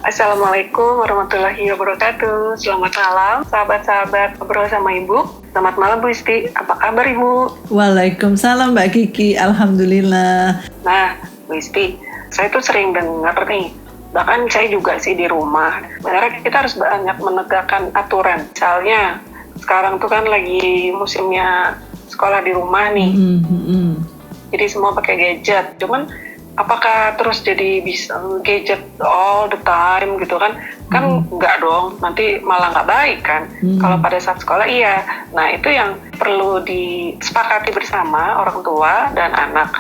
Assalamualaikum warahmatullahi wabarakatuh. Selamat malam, sahabat-sahabat ngobrol sama Ibu. Selamat malam Bu Isti, apa kabar Ibu? Waalaikumsalam Mbak Kiki, Alhamdulillah. Nah, Bu Isti, saya tuh sering dengar nih, bahkan saya juga sih di rumah. Sebenarnya kita harus banyak menegakkan aturan. Misalnya, sekarang tuh kan lagi musimnya sekolah di rumah nih. Jadi semua pakai gadget. Cuman apakah terus jadi bisa gadget all the time gitu kan? Kan enggak dong, nanti malah nggak baik kan. Kalau pada saat sekolah iya. Nah itu yang perlu disepakati bersama orang tua dan anak.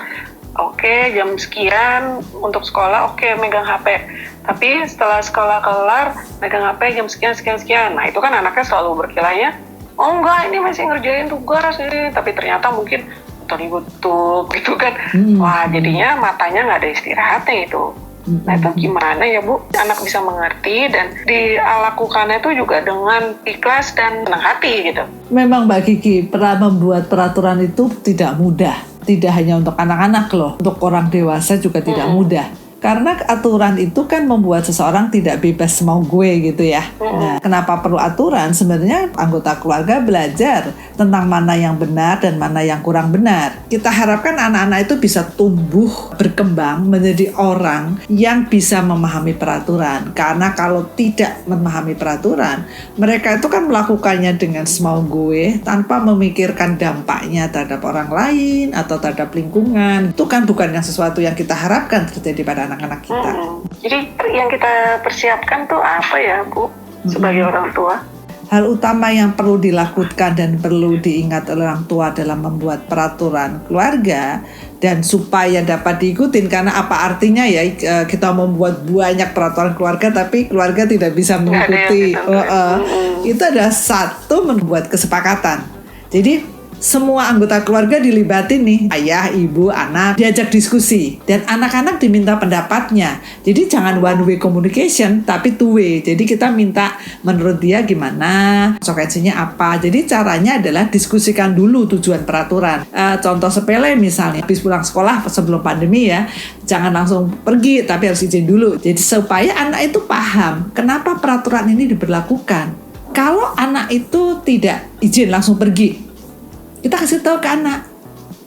Oke, jam sekian untuk sekolah, oke megang HP. Tapi setelah sekolah kelar, megang HP jam sekian. Nah itu kan anaknya selalu berkilaunya, oh enggak ini masih ngerjain tugas ini. Tapi ternyata mungkin YouTube gitu kan. Wah jadinya matanya nggak ada istirahatnya itu. Nah itu gimana ya Bu anak bisa mengerti dan dilakukannya itu juga dengan ikhlas dan senang hati gitu. Memang Mbak Kiki, membuat peraturan itu tidak mudah. Tidak hanya untuk anak-anak loh, untuk orang dewasa juga tidak mudah. Karena aturan itu kan membuat seseorang tidak bebas mau gue gitu ya. Nah, kenapa perlu aturan? Sebenarnya anggota keluarga belajar tentang mana yang benar dan mana yang kurang benar. Kita harapkan anak-anak itu bisa tumbuh, berkembang menjadi orang yang bisa memahami peraturan. Karena kalau tidak memahami peraturan, mereka itu kan melakukannya dengan semau gue tanpa memikirkan dampaknya terhadap orang lain atau terhadap lingkungan. Itu kan bukan yang sesuatu yang kita harapkan terjadi pada anak-anak kita. Jadi yang kita persiapkan tuh apa ya Bu sebagai orang tua? Hal utama yang perlu dilakukan dan perlu diingat oleh orang tua dalam membuat peraturan keluarga dan supaya dapat diikutin, karena apa artinya ya kita membuat banyak peraturan keluarga tapi keluarga tidak bisa mengikuti. Itu adalah satu, membuat kesepakatan. Jadi semua anggota keluarga dilibatin nih, ayah, ibu, anak, diajak diskusi dan anak-anak diminta pendapatnya. Jadi jangan one way communication tapi two way. Jadi kita minta menurut dia gimana, konsekuensinya apa. Jadi caranya adalah diskusikan dulu tujuan peraturan. Contoh sepele misalnya, habis pulang sekolah sebelum pandemi ya, jangan langsung pergi tapi harus izin dulu. Jadi supaya anak itu paham kenapa peraturan ini diberlakukan. Kalau anak itu tidak izin langsung pergi, kita kasih tahu ke anak.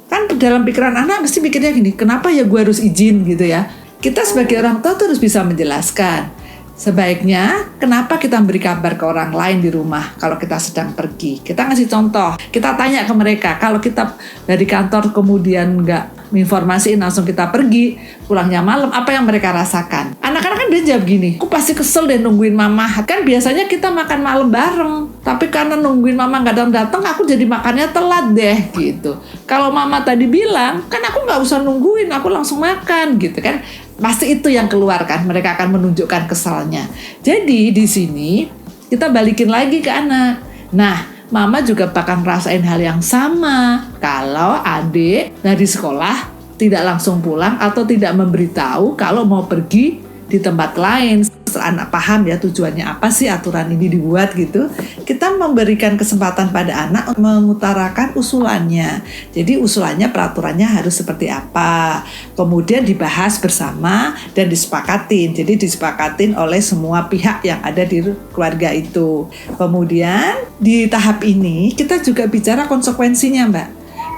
Kan dalam pikiran anak mesti pikirnya gini, kenapa ya gue harus izin gitu ya. Kita sebagai orang tua tuh harus bisa menjelaskan. Sebaiknya kenapa kita beri kabar ke orang lain di rumah kalau kita sedang pergi. Kita ngasih contoh, kita tanya ke mereka. Kalau kita dari kantor kemudian nggak informasiin langsung kita pergi, pulangnya malam, apa yang mereka rasakan? Anak-anak kan dia jawab gini, aku pasti kesel deh nungguin mama. Kan biasanya kita makan malam bareng, tapi karena nungguin mama nggak datang, aku jadi makannya telat deh gitu. Kalau mama tadi bilang, kan aku nggak usah nungguin, aku langsung makan gitu kan. Pasti itu yang keluar kan, mereka akan menunjukkan kesalnya. Jadi di sini kita balikin lagi ke anak. Nah, mama juga bakal ngerasain hal yang sama kalau adik dari sekolah tidak langsung pulang atau tidak memberitahu kalau mau pergi di tempat lain. Anak paham ya tujuannya apa sih aturan ini dibuat gitu. Kita memberikan kesempatan pada anak mengutarakan usulannya. Jadi usulannya peraturannya harus seperti apa. Kemudian dibahas bersama dan disepakatin. Jadi disepakatin oleh semua pihak yang ada di keluarga itu. Kemudian di tahap ini kita juga bicara konsekuensinya Mbak.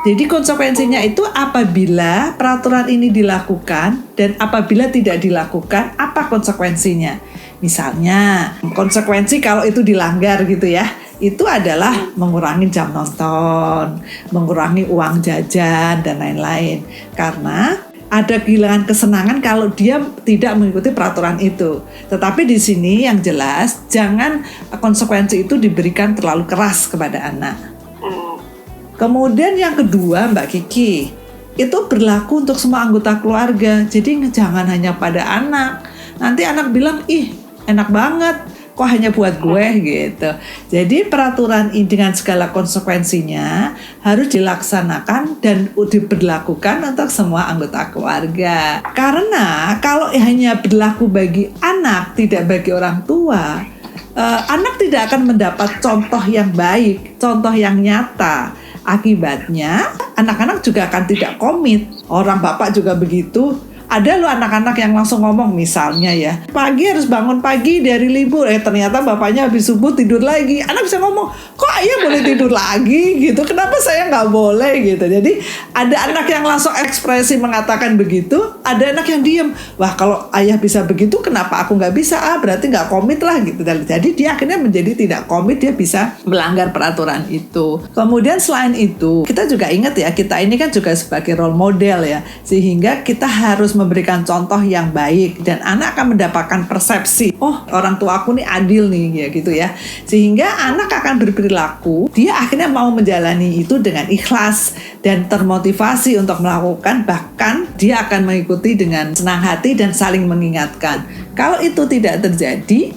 Jadi konsekuensinya itu apabila peraturan ini dilakukan dan apabila tidak dilakukan, apa konsekuensinya? Misalnya, konsekuensi kalau itu dilanggar gitu ya, itu adalah mengurangi jam nonton, mengurangi uang jajan, dan lain-lain. Karena ada kehilangan kesenangan kalau dia tidak mengikuti peraturan itu. Tetapi di sini yang jelas, jangan konsekuensi itu diberikan terlalu keras kepada anak. Kemudian yang kedua Mbak Kiki, itu berlaku untuk semua anggota keluarga. Jadi jangan hanya pada anak. Nanti anak bilang, ih enak banget, kok hanya buat gue gitu. Jadi peraturan ini dengan segala konsekuensinya harus dilaksanakan dan diberlakukan untuk semua anggota keluarga. Karena kalau hanya berlaku bagi anak, tidak bagi orang tua, anak tidak akan mendapat contoh yang baik, contoh yang nyata. Akibatnya anak-anak juga akan tidak komit. Orang bapak juga begitu, Ada loh anak-anak yang langsung ngomong misalnya ya, pagi harus bangun pagi dari libur, ternyata bapaknya habis subuh tidur lagi. Anak bisa ngomong, kok ayah boleh tidur lagi gitu, kenapa saya nggak boleh gitu. Jadi ada anak yang langsung ekspresi mengatakan begitu, ada anak yang diem, wah kalau ayah bisa begitu kenapa aku nggak bisa, berarti nggak komit lah gitu. Jadi dia akhirnya menjadi tidak komit, dia bisa melanggar peraturan itu. Kemudian selain itu, kita juga ingat ya, kita ini kan juga sebagai role model ya, sehingga kita harus memberikan contoh yang baik dan anak akan mendapatkan persepsi, oh orang tua aku nih adil nih ya gitu ya, sehingga anak akan berperilaku, dia akhirnya mau menjalani itu dengan ikhlas dan termotivasi untuk melakukan, bahkan dia akan mengikuti dengan senang hati dan saling mengingatkan. Kalau itu tidak terjadi,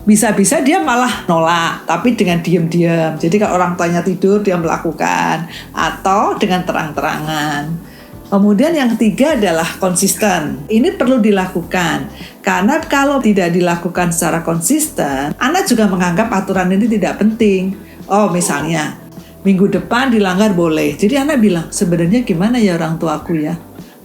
bisa-bisa dia malah nolak, tapi dengan diam-diam. Jadi kalau orang tuanya tidur, dia melakukan, atau dengan terang-terangan. Kemudian yang ketiga adalah konsisten. Ini perlu dilakukan, karena kalau tidak dilakukan secara konsisten, anak juga menganggap aturan ini tidak penting. Oh misalnya, minggu depan dilanggar boleh. Jadi anak bilang, sebenarnya gimana ya orang tuaku ya?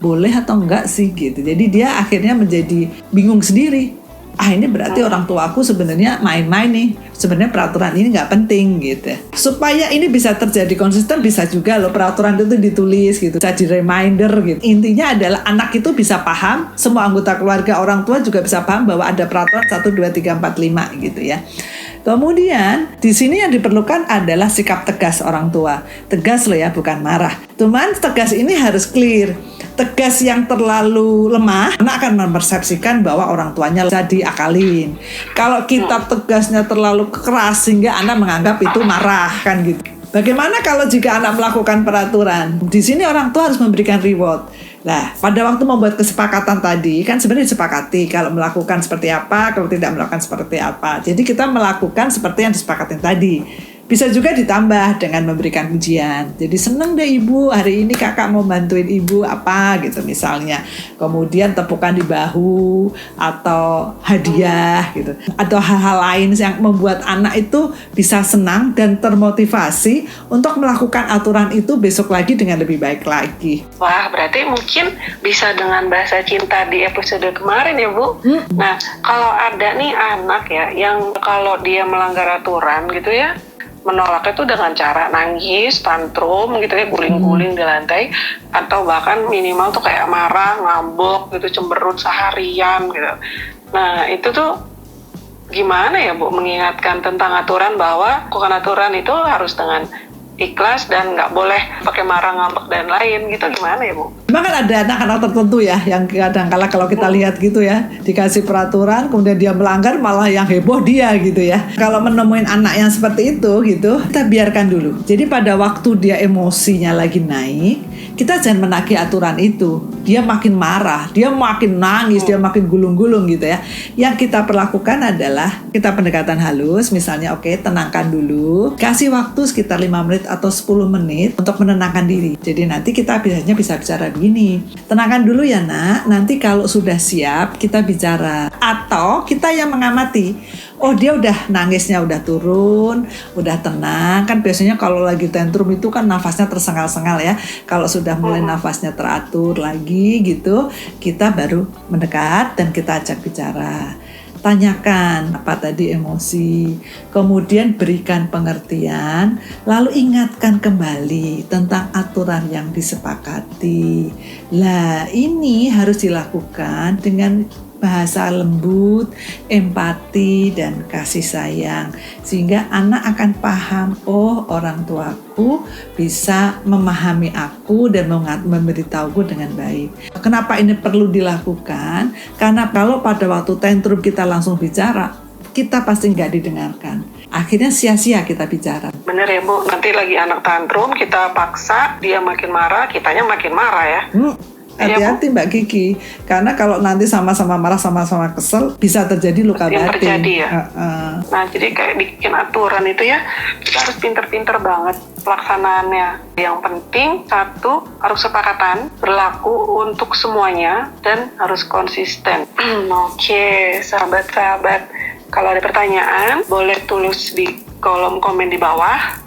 Boleh atau enggak sih gitu. Jadi dia akhirnya menjadi bingung sendiri. Ini berarti orang tuaku sebenarnya main-main nih. Sebenarnya peraturan ini nggak penting gitu. Supaya ini bisa terjadi konsisten, bisa juga loh peraturan itu ditulis gitu, jadi reminder gitu. Intinya adalah anak itu bisa paham, semua anggota keluarga, orang tua juga bisa paham bahwa ada peraturan 1, 2, 3, 4, 5 gitu ya. Kemudian di sini yang diperlukan adalah sikap tegas orang tua. Tegas loh ya, bukan marah. Cuman tegas ini harus clear. Tegas yang terlalu lemah, anak akan mempersepsikan bahwa orang tuanya bisa diakalin. Kalau kita tegasnya terlalu keras sehingga anak menganggap itu marah kan gitu. Bagaimana kalau jika anak melakukan peraturan? Di sini orang tua harus memberikan reward. Nah, pada waktu membuat kesepakatan tadi, kan sebenarnya disepakati kalau melakukan seperti apa, kalau tidak melakukan seperti apa. Jadi kita melakukan seperti yang disepakatin tadi. Bisa juga ditambah dengan memberikan pujian. Jadi seneng deh ibu, hari ini kakak mau bantuin ibu apa gitu misalnya. Kemudian tepukan di bahu atau hadiah gitu. Atau hal-hal lain yang membuat anak itu bisa senang dan termotivasi untuk melakukan aturan itu besok lagi dengan lebih baik lagi. Wah, berarti mungkin bisa dengan bahasa cinta di episode kemarin ya Bu. Nah, kalau ada nih anak ya yang kalau dia melanggar aturan gitu ya, menolaknya itu dengan cara nangis, tantrum gitu ya, guling-guling di lantai, atau bahkan minimal tuh kayak marah, ngambek gitu, cemberut seharian gitu. Nah itu tuh gimana ya Bu mengingatkan tentang aturan, bahwa bukan aturan itu harus dengan ikhlas dan nggak boleh pakai marah, ngambek dan lain gitu, gimana ya Bu? Memang kan ada anak-anak tertentu ya yang kadang-kala kalau kita lihat gitu ya, dikasih peraturan kemudian dia melanggar, malah yang heboh dia gitu ya. Kalau menemuin anak yang seperti itu gitu, kita biarkan dulu. Jadi pada waktu dia emosinya lagi naik, kita jangan menagih aturan itu. Dia makin marah, dia makin nangis, dia makin gulung-gulung gitu ya. Yang kita perlakukan adalah kita pendekatan halus, misalnya oke, tenangkan dulu, kasih waktu sekitar 5 menit atau 10 menit untuk menenangkan diri. Jadi nanti kita biasanya bisa bicara begini, tenangkan dulu ya nak, nanti kalau sudah siap kita bicara. Atau kita yang mengamati, oh dia udah nangisnya udah turun, udah tenang. Kan biasanya kalau lagi tantrum itu kan nafasnya tersengal-sengal ya. Kalau sudah mulai nafasnya teratur lagi gitu, kita baru mendekat dan kita ajak bicara. Tanyakan apa tadi emosi, kemudian berikan pengertian, lalu ingatkan kembali tentang aturan yang disepakati. Lah ini harus dilakukan dengan bahasa lembut, empati, dan kasih sayang. Sehingga anak akan paham, oh orang tuaku bisa memahami aku dan memberitahuku dengan baik. Kenapa ini perlu dilakukan? Karena kalau pada waktu tantrum kita langsung bicara, kita pasti nggak didengarkan. Akhirnya sia-sia kita bicara. Bener ya Bu, nanti lagi anak tantrum, kita paksa, dia makin marah, kitanya makin marah ya. Hati-hati Mbak Kiki, karena kalau nanti sama-sama marah, sama-sama kesel, bisa terjadi luka batin. Terjadi ya. Nah, jadi kayak bikin aturan itu ya, kita harus pinter-pinter banget pelaksanaannya. Yang penting, satu, harus sepakatan, berlaku untuk semuanya, dan harus konsisten. Oke, sahabat-sahabat, kalau ada pertanyaan, boleh tulis di kolom komen di bawah.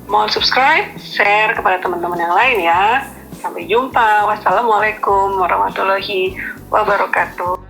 Mohon subscribe, share kepada teman-teman yang lain ya. Sampai jumpa. Wassalamualaikum warahmatullahi wabarakatuh.